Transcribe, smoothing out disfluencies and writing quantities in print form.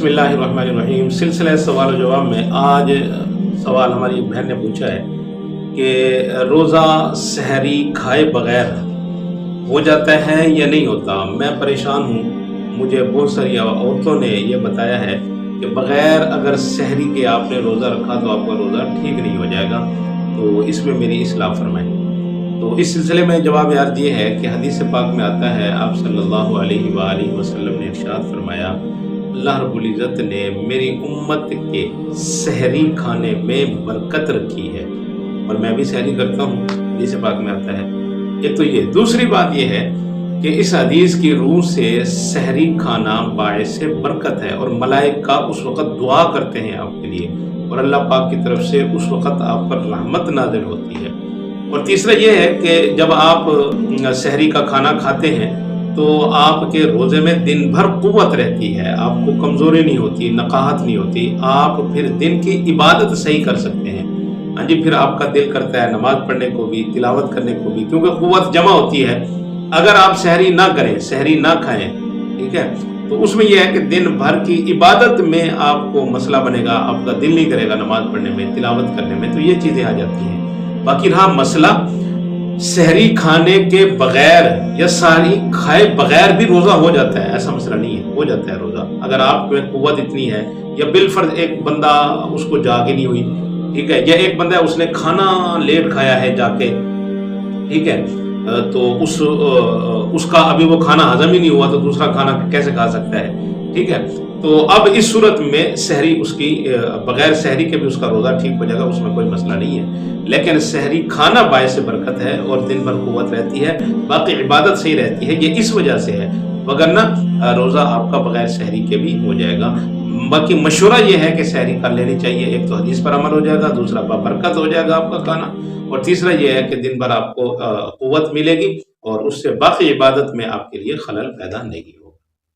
بسم اللہ الرحمن الرحیم۔ سلسلہ سوال و جواب میں آج سوال ہماری ایک بہن نے پوچھا ہے کہ روزہ سحری کھائے بغیر ہو جاتا ہے یا نہیں ہوتا؟ میں پریشان ہوں، مجھے بہت ساری عورتوں نے یہ بتایا ہے کہ بغیر اگر سحری کے آپ نے روزہ رکھا تو آپ کا روزہ ٹھیک نہیں ہو جائے گا، تو اس میں میری اصلاح فرمائیں۔ تو اس سلسلے میں جواب یاد یہ ہے کہ حدیث پاک میں آتا ہے، آپ صلی اللہ علیہ وآلہ وسلم نے ارشاد فرمایا، اللہ رب العزت نے میری امت کے سحری کھانے میں برکت رکھی ہے، اور میں بھی سحری کرتا ہوں، حدیث پاک میں آتا ہے۔ ایک تو یہ، دوسری بات یہ ہے کہ اس حدیث کی روح سے سحری کھانا باعث برکت ہے، اور ملائکہ اس وقت دعا کرتے ہیں آپ کے لیے، اور اللہ پاک کی طرف سے اس وقت آپ پر رحمت نازل ہوتی ہے۔ اور تیسرا یہ ہے کہ جب آپ سحری کا کھانا کھاتے ہیں تو آپ کے روزے میں دن بھر قوت رہتی ہے، آپ کو کمزوری نہیں ہوتی، نقاہت نہیں ہوتی، آپ پھر دن کی عبادت صحیح کر سکتے ہیں۔ ہاں جی، پھر آپ کا دل کرتا ہے نماز پڑھنے کو بھی، تلاوت کرنے کو بھی، کیونکہ قوت جمع ہوتی ہے۔ اگر آپ سحری نہ کریں، سحری نہ کھائیں، ٹھیک ہے، تو اس میں یہ ہے کہ دن بھر کی عبادت میں آپ کو مسئلہ بنے گا، آپ کا دل نہیں کرے گا نماز پڑھنے میں، تلاوت کرنے میں، تو یہ چیزیں آ جاتی ہیں۔ باقی رہا مسئلہ سحری کھانے کے بغیر یا سحری کھائے بغیر بھی روزہ ہو جاتا ہے، ایسا مسئلہ نہیں ہے، ہو جاتا ہے روزہ۔ اگر آپ میں قوت اتنی ہے، یا بالفرض ایک بندہ اس کو جاگ ہی نہیں ہوئی، ٹھیک ہے، یا ایک بندہ اس نے کھانا لیٹ کھایا ہے جا کے، ٹھیک ہے، تو اس کا ابھی وہ کھانا ہضم ہی نہیں ہوا، تو دوسرا کھانا کیسے کھا سکتا ہے، ٹھیک ہے۔ تو اب اس صورت میں سحری اس کی بغیر سحری کے بھی اس کا روزہ ٹھیک ہو جائے گا، اس میں کوئی مسئلہ نہیں ہے۔ لیکن سحری کھانا باعث برکت ہے اور دن بھر قوت رہتی ہے، باقی عبادت صحیح رہتی ہے، یہ اس وجہ سے ہے، وگرنہ روزہ آپ کا بغیر سحری کے بھی ہو جائے گا۔ باقی مشورہ یہ ہے کہ سحری کر لینی چاہیے، ایک تو حدیث پر عمل ہو جائے گا، دوسرا برکت ہو جائے گا آپ کا کھانا، اور تیسرا یہ ہے کہ دن بھر آپ کو قوت ملے گی، اور اس سے باقی عبادت میں آپ کے لیے خلل پیدا نہیں ہوگا۔